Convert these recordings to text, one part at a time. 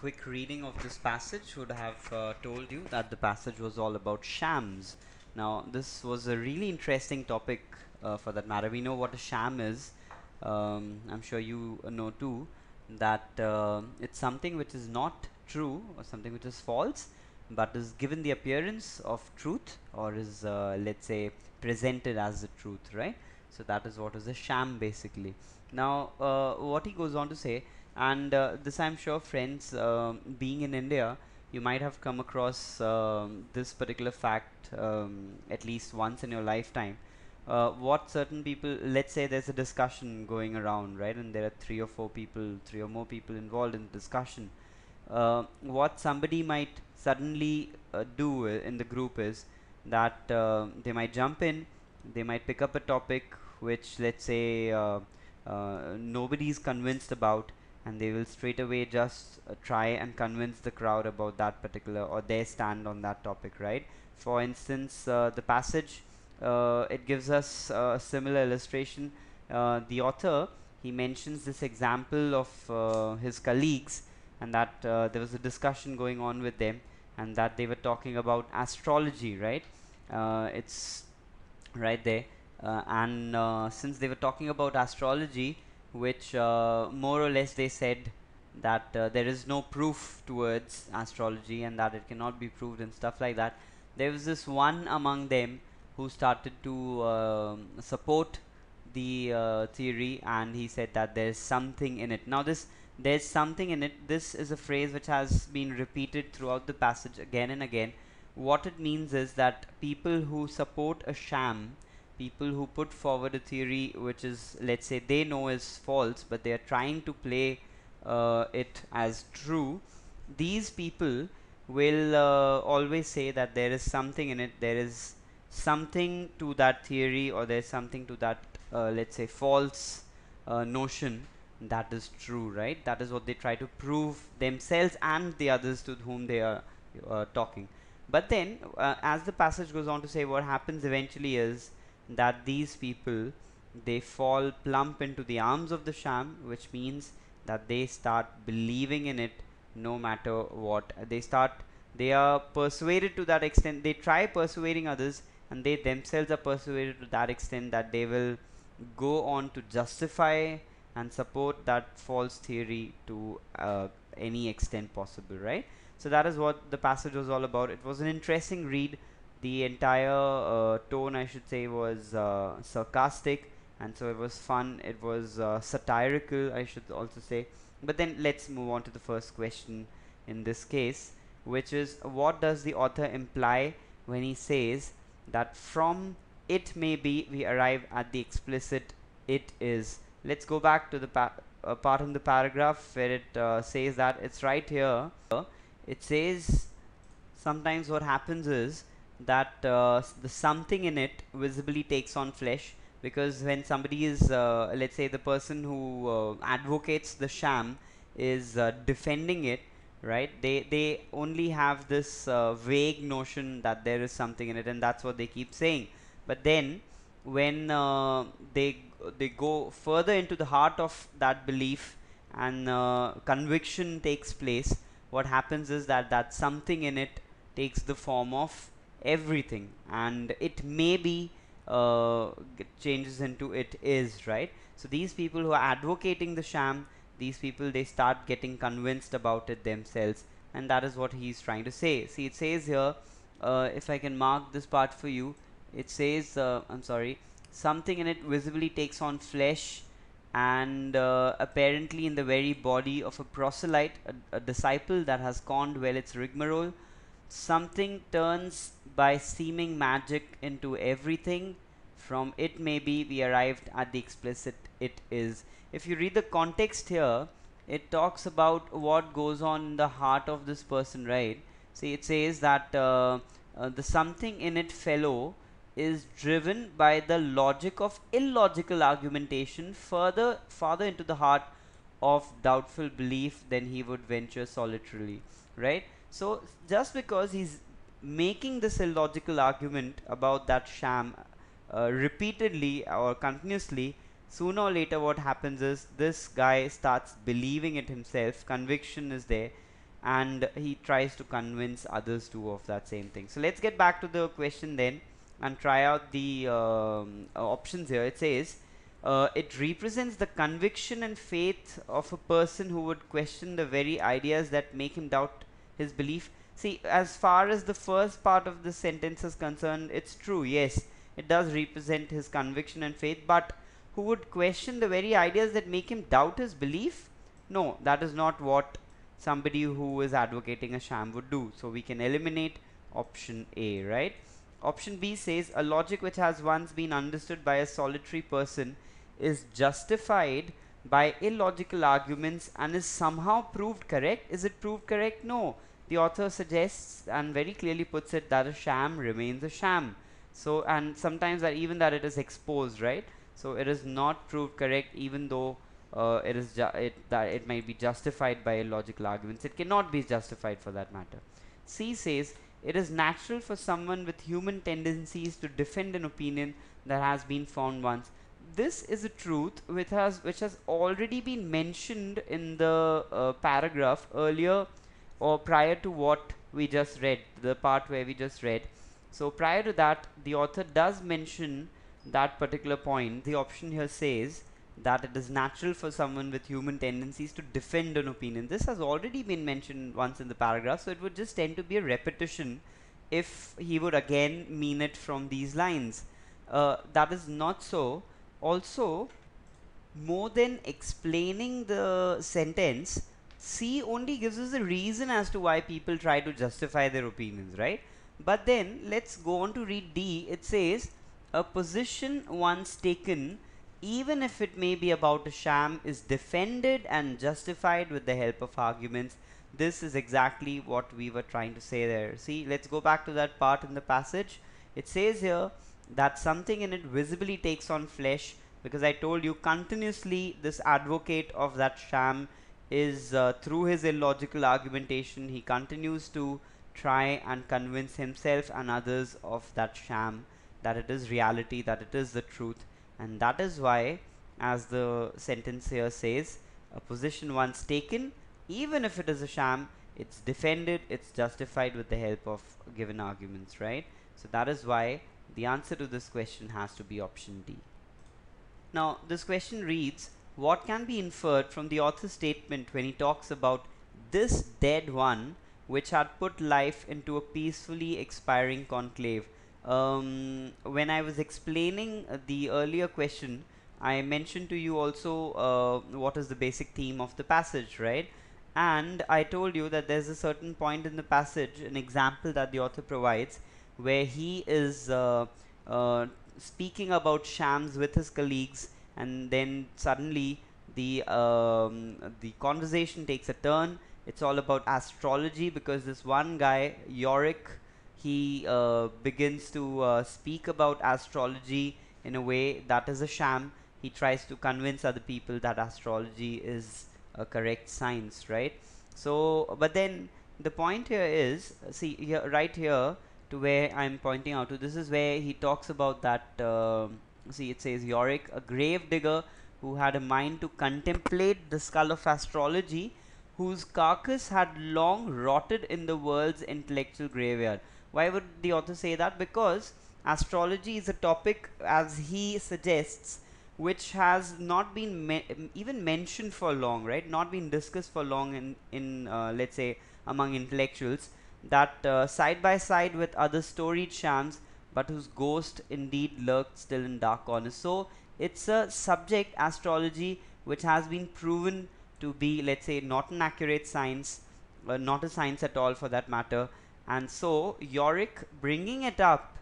quick reading of this passage would have told you that the passage was all about shams. Now, this was a really interesting topic for that matter. We know what a sham is. I'm sure you know too that it's something which is not true or something which is false, but is given the appearance of truth or is, let's say, presented as the truth, right? So, that is what is a sham basically. Now, what he goes on to say, and this I'm sure friends, being in India, you might have come across this particular fact at least once in your lifetime. What certain people, let's say there's a discussion going around, right, and there are three or more people involved in the discussion. What somebody might suddenly do in the group is that they might jump in, they might pick up a topic which, let's say, nobody is convinced about, and they will straight away just try and convince the crowd about that particular or their stand on that topic, right? For instance, the passage, it gives us a similar illustration. The author, he mentions this example of his colleagues, and that there was a discussion going on with them, and that they were talking about astrology, right? It's right there. And since they were talking about astrology, which more or less they said that there is no proof towards astrology and that it cannot be proved and stuff like that, there was this one among them who started to support the theory, and he said that there's something in it. Now, this there's something in it, this is a phrase which has been repeated throughout the passage again and again. What it means is that people who support a sham, people who put forward a theory which is, let's say, they know is false, but they are trying to play it as true, these people will always say that there is something in it, there is something to that theory, or there's something to that, let's say, false notion that is true, right? That is what they try to prove themselves and the others to whom they are talking. But then, as the passage goes on to say, what happens eventually is that these people, they fall plump into the arms of the sham, which means that they start believing in it no matter what. They are persuaded to that extent, they try persuading others, and they themselves are persuaded to that extent that they will go on to justify and support that false theory to any extent possible, right? So that is what the passage was all about. It was an interesting read. The entire tone, I should say, was sarcastic, and so it was fun. It was satirical, I should also say. But then let's move on to the first question in this case, which is, what does the author imply when he says that from it may be we arrive at the explicit it is? Let's go back to the part in the paragraph where it says that. It's right here. It says sometimes what happens is that the something in it visibly takes on flesh, because when somebody is, let's say, the person who advocates the sham is defending it, right? They only have this vague notion that there is something in it, and that's what they keep saying. But then when they go further into the heart of that belief, and conviction takes place, what happens is that that something in it takes the form of everything, and it may be changes into it is, right? So these people who are advocating the sham, these people, they start getting convinced about it themselves, and that is what he's trying to say. See, it says here, if I can mark this part for you, it says, I'm sorry, something in it visibly takes on flesh, and apparently in the very body of a proselyte, a disciple that has conned well its rigmarole, something turns by seeming magic into everything. From it may be we arrived at the explicit it is. If you read the context here, it talks about what goes on in the heart of this person, right? See, it says that the something in it fellow is driven by the logic of illogical argumentation farther into the heart of doubtful belief than he would venture solitarily, right? So just because he's making this illogical argument about that sham repeatedly or continuously, sooner or later what happens is this guy starts believing it himself, conviction is there, and he tries to convince others too of that same thing. So let's get back to the question then and try out the options here. It says it represents the conviction and faith of a person who would question the very ideas that make him doubt his belief. See, as far as the first part of the sentence is concerned, it's true, yes, it does represent his conviction and faith, but who would question the very ideas that make him doubt his belief? No, that is not what somebody who is advocating a sham would do. So we can eliminate option A, right? Option B says a logic which has once been understood by a solitary person is justified by illogical arguments and is somehow proved correct. Is it proved correct? No. The author suggests and very clearly puts it that a sham remains a sham. So, and sometimes that even that it is exposed, right? So it is not proved correct even though it might be justified by illogical arguments. It cannot be justified for that matter. C says it is natural for someone with human tendencies to defend an opinion that has been found once. This is a truth which has already been mentioned in the paragraph earlier or prior to what we just read, the part where we just read. So prior to that, the author does mention that particular point. The option here says that it is natural for someone with human tendencies to defend an opinion. This has already been mentioned once in the paragraph, so it would just tend to be a repetition if he would again mean it from these lines. That is not so. Also, more than explaining the sentence, C only gives us a reason as to why people try to justify their opinions, right? But then let's go on to read D. It says a position once taken, even if it may be about a sham, is defended and justified with the help of arguments. This is exactly what we were trying to say there. See, let's go back to that part in the passage. It says here that something in it visibly takes on flesh, because I told you continuously this advocate of that sham is through his illogical argumentation, he continues to try and convince himself and others of that sham, that it is reality, that it is the truth. And that is why, as the sentence here says, a position once taken, even if it is a sham, it's defended, it's justified with the help of given arguments, right? So that is why the answer to this question has to be option D. Now, this question reads, what can be inferred from the author's statement when he talks about this dead one which had put life into a peacefully expiring conclave? When I was explaining the earlier question, I mentioned to you also what is the basic theme of the passage, right? And I told you that there's a certain point in the passage, an example that the author provides, where he is speaking about shams with his colleagues, and then suddenly the conversation takes a turn. It's all about astrology, because this one guy, Yorick, he begins to speak about astrology in a way that is a sham. He tries to convince other people that astrology is a correct science, right? So, but then the point here is, see here, right here to where I'm pointing out to, this is where he talks about that. See, it says Yorick, a grave digger who had a mind to contemplate the skull of astrology, whose carcass had long rotted in the world's intellectual graveyard. Why would the author say that? Because astrology is a topic, as he suggests, which has not been even mentioned for long, right? Not been discussed for long in let's say among intellectuals, that side by side with other storied shams, but whose ghost indeed lurked still in dark corners. So it's a subject, astrology, which has been proven to be, let's say, not an accurate science, not a science at all for that matter. And so Yorick bringing it up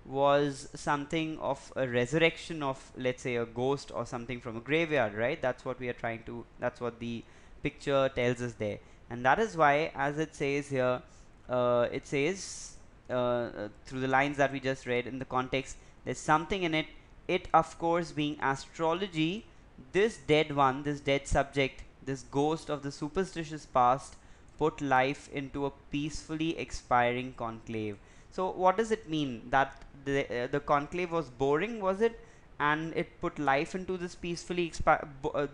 was something of a resurrection of, let's say, a ghost or something from a graveyard, right? That's what we are trying to, that's what the picture tells us there. And that is why, as it says here, it says through the lines that we just read in the context, there's something in it. It, of course, being astrology, this dead one, this dead subject, this ghost of the superstitious past, put life into a peacefully expiring conclave. So what does it mean? That the conclave was boring, was it? And it put life into this peacefully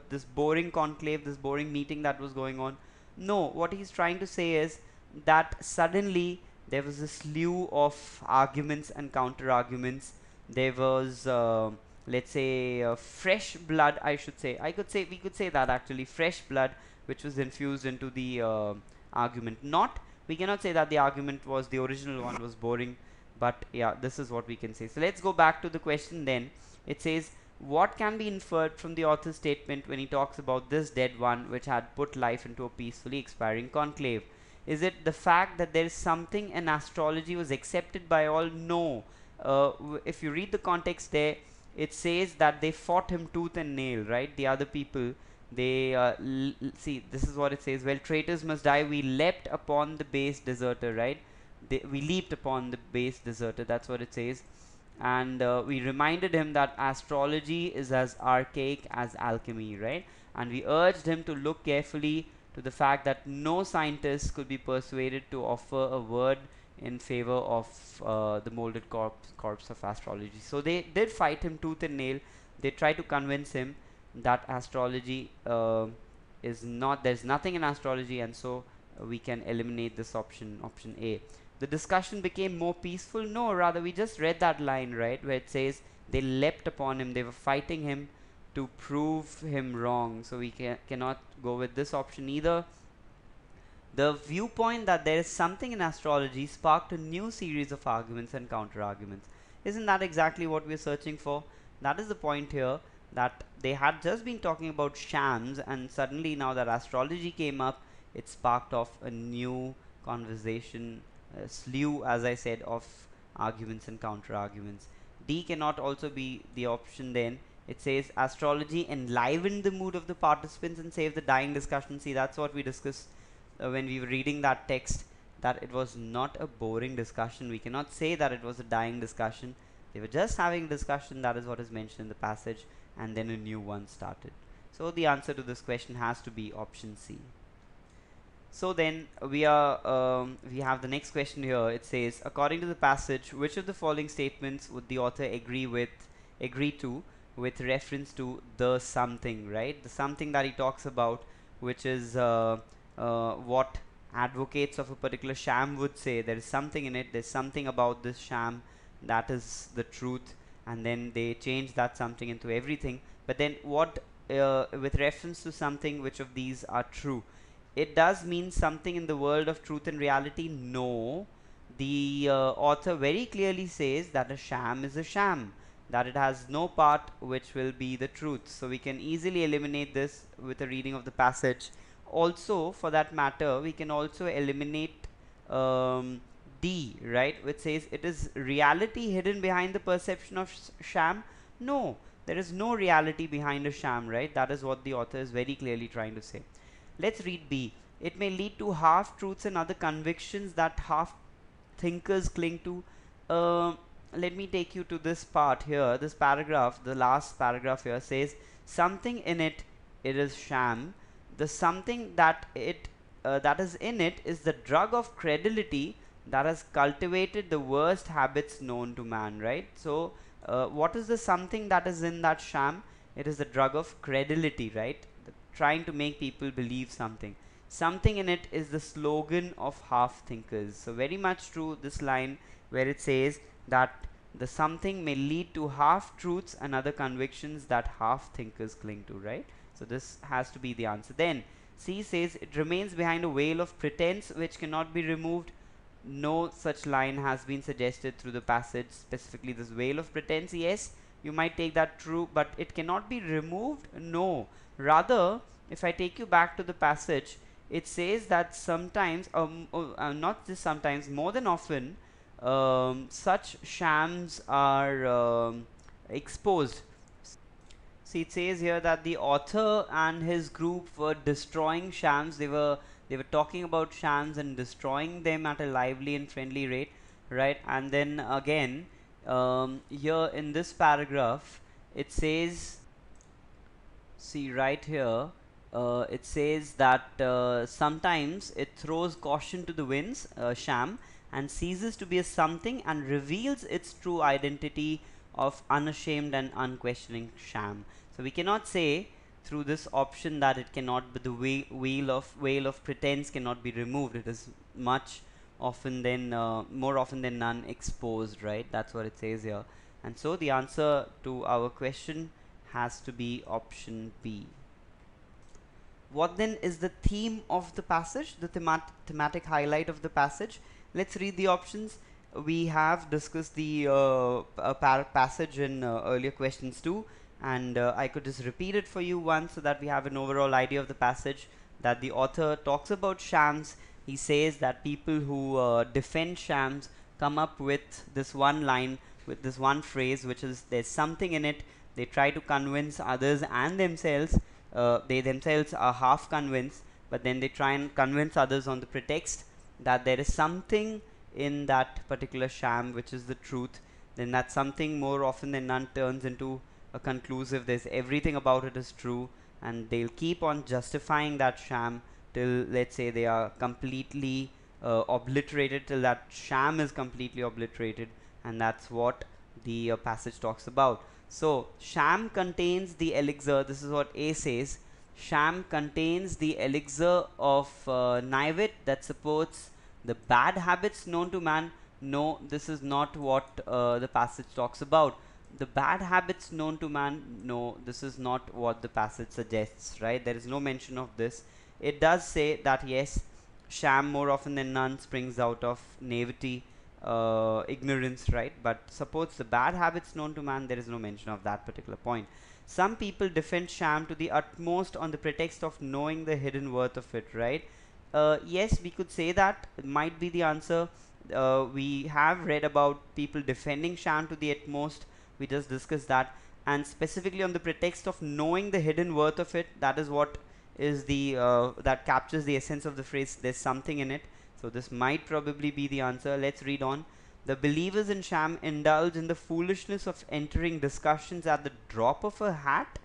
this boring conclave, this boring meeting that was going on. No, what he's trying to say is that suddenly there was a slew of arguments and counter arguments. There was, let's say, fresh blood. I should say. I could say we could say that actually fresh blood, which was infused into the argument. Not we cannot say that the argument was the original one was boring, but yeah, this is what we can say. So let's go back to the question then. It says, what can be inferred from the author's statement when he talks about this dead one which had put life into a peacefully expiring conclave? Is it the fact that there is something in astrology was accepted by all? No. If you read the context there, it says that they fought him tooth and nail, right? The other people, they see, this is what it says. Well, traitors must die. We leapt upon the base deserter, right? We leaped upon the base deserter. That's what it says. And we reminded him that astrology is as archaic as alchemy, right? And we urged him to look carefully to the fact that no scientist could be persuaded to offer a word in favor of the molded corpse of astrology. So they did fight him tooth and nail. They tried to convince him that astrology is not, there's nothing in astrology, and so we can eliminate this option, option A. The discussion became more peaceful. No, rather we just read that line, right, where it says they leapt upon him, they were fighting him to prove him wrong. So we cannot go with this option either. The viewpoint that there is something in astrology sparked a new series of arguments and counter arguments. Isn't that exactly what we're searching for? That is the point here, that they had just been talking about shams, and suddenly now that astrology came up, it sparked off a new conversation, a slew, as I said, of arguments and counter arguments. D cannot also be the option then. It says astrology enlivened the mood of the participants and saved the dying discussion. See, that's what we discussed when we were reading that text, that it was not a boring discussion. We cannot say that it was a dying discussion. They were just having a discussion. That is what is mentioned in the passage, and then a new one started. So the answer to this question has to be option C. So then we have the next question here. It says, according to the passage, which of the following statements would the author agree to with reference to the something, right? The something that he talks about, which is what advocates of a particular sham would say. There is something in it. There's something about this sham that is the truth, and then they change that something into everything. But then what with reference to something, which of these are true? It does mean something in the world of truth and reality? No. The author very clearly says that a sham is a sham, that it has no part which will be the truth. So we can easily eliminate this with a reading of the passage. Also, for that matter, we can also eliminate D, right, which says it is reality hidden behind the perception of sham. No, there is no reality behind a sham, right? That is what the author is very clearly trying to say. Let's read B. It may lead to half-truths and other convictions that half-thinkers cling to. Let me take you to this part here. This paragraph, the last paragraph here, says something in it is sham. The something that is in it is the drug of credulity that has cultivated the worst habits known to man, right? So what is the something that is in that sham? It is the drug of credulity, right? Trying to make people believe something. Something in it is the slogan of half thinkers. So very much true, this line where it says that the something may lead to half truths and other convictions that half thinkers cling to, right? So this has to be the answer. Then C says it remains behind a veil of pretense which cannot be removed. No such line has been suggested through the passage, specifically this veil of pretense. Yes, you might take that true, but it cannot be removed. No, rather, if I take you back to the passage, it says that sometimes, not just sometimes, more than often, such shams are exposed. See, it says here that the author and his group were destroying shams. They were talking about shams and destroying them at a lively and friendly rate, right? And then again, here in this paragraph, it says, see right here, it says that sometimes it throws caution to the winds, sham, and ceases to be a something and reveals its true identity of unashamed and unquestioning sham. So we cannot say through this option that it cannot be, the veil of pretense cannot be removed. It is much often than more often than none exposed, right? That's what it says here. And so the answer to our question has to be option B. What then is the theme of the passage, the thematic highlight of the passage? Let's read the options. We have discussed the passage in earlier questions too, and I could just repeat it for you once so that we have an overall idea of the passage. That the author talks about shams. He says that people who defend shams come up with this one line, with this one phrase, which is there's something in it. They try to convince others and themselves. They themselves are half convinced, but then they try and convince others on the pretext that there is something in that particular sham which is the truth. Then that something more often than none turns into a conclusive, there's everything about it is true, and they'll keep on justifying that sham till, let's say, they are completely obliterated, till that sham is completely obliterated. And that's what the passage talks about. So sham contains the elixir. This is what A says. Sham contains the elixir of Naivet that supports the bad habits known to man. No, this is not what the passage talks about. The bad habits known to man. No, this is not what the passage suggests, right? There is no mention of this. It does say that yes, sham more often than none springs out of naivety, ignorance, right? But supports the bad habits known to man. There is no mention of that particular point. Some people defend sham to the utmost on the pretext of knowing the hidden worth of it, right? Yes, we could say that might be the answer. We have read about people defending sham to the utmost. We just discussed that, and specifically on the pretext of knowing the hidden worth of it. That is what is the that captures the essence of the phrase. There's something in it. So this might probably be the answer. Let's read on. The believers in sham indulge in the foolishness of entering discussions at the drop of a hat.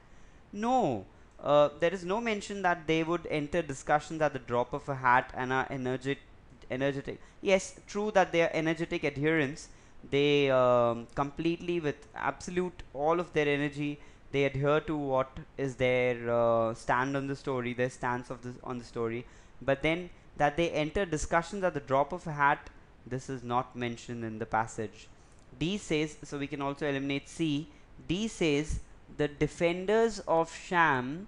No, there is no mention that they would enter discussions at the drop of a hat and are energetic. Yes, true that they are energetic adherents. They completely, with absolute all of their energy, they adhere to what is their stand on the story, their stance of on the story. But then that they enter discussions at the drop of a hat, this is not mentioned in the passage. D says, so we can also eliminate C. D says the defenders of sham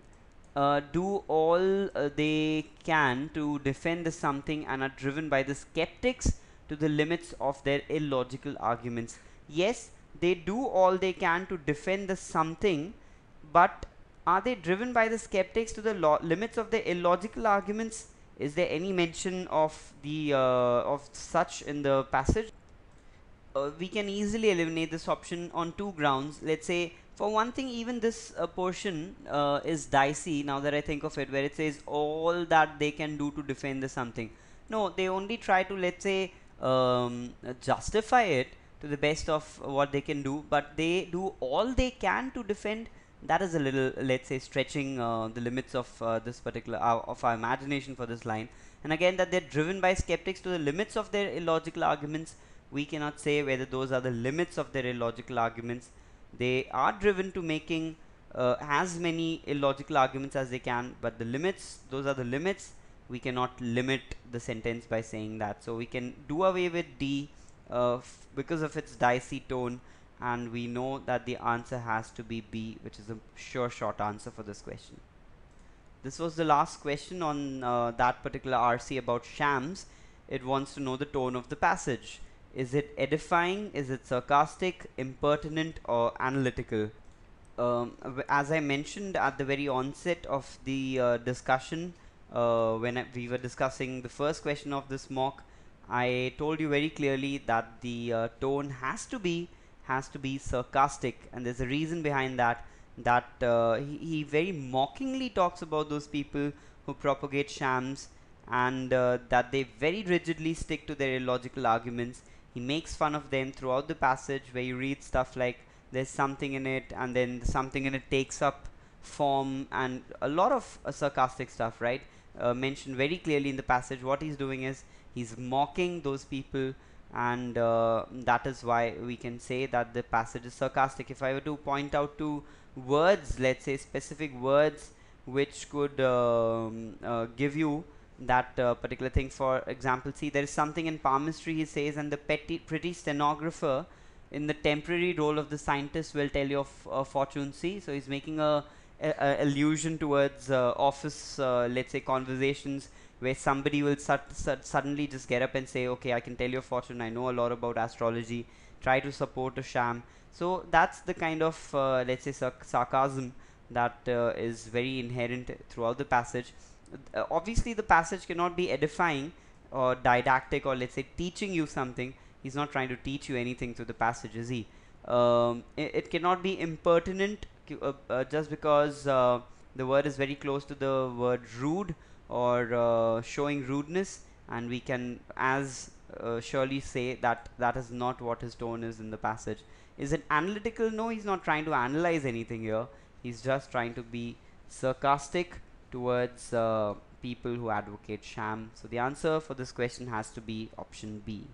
do all they can to defend the something and are driven by the skeptics to the limits of their illogical arguments. Yes, they do all they can to defend the something, but are they driven by the skeptics to the limits of their illogical arguments? Is there any mention of the of such in the passage? We can easily eliminate this option on two grounds. Let's say, for one thing, even this portion is dicey now that I think of it, where it says all that they can do to defend the something. No, they only try to, let's say, justify it to the best of what they can do, but they do all they can to defend. That is a little, let's say, stretching the limits of this particular of our imagination for this line. And again, that they're driven by skeptics to the limits of their illogical arguments. We cannot say whether those are the limits of their illogical arguments. They are driven to making as many illogical arguments as they can, but the limits, those are the limits. We cannot limit the sentence by saying that. So we can do away with D because of its dicey tone, and we know that the answer has to be B, which is a sure short answer for this question. This was the last question on that particular RC about shams. It wants to know the tone of the passage. Is it edifying? Is it sarcastic, impertinent, or analytical? As I mentioned at the very onset of the discussion, when we were discussing the first question of this mock, I told you very clearly that the tone has to be sarcastic, and there's a reason behind that. That he very mockingly talks about those people who propagate shams, and that they very rigidly stick to their illogical arguments. He makes fun of them throughout the passage, where you read stuff like there's something in it, and then something in it takes up form, and a lot of sarcastic stuff, right? Mentioned very clearly in the passage. What he's doing is he's mocking those people, and that is why we can say that the passage is sarcastic. If I were to point out two words, let's say specific words which could give you that particular thing. For example, see, there is something in palmistry, he says, and the pretty stenographer in the temporary role of the scientist will tell you of fortune. See, so he's making a allusion towards office, let's say, conversations where somebody will suddenly just get up and say, okay, I can tell your fortune, I know a lot about astrology, try to support a sham. So that's the kind of let's say sarcasm that is very inherent throughout the passage. Obviously the passage cannot be edifying or didactic, or let's say teaching you something. He's not trying to teach you anything through the passage, is he? It cannot be impertinent just because the word is very close to the word rude, or showing rudeness, and we can as surely say that that is not what his tone is in the passage. Is it analytical? No, he's not trying to analyze anything here. He's just trying to be sarcastic towards people who advocate sham. So the answer for this question has to be option B.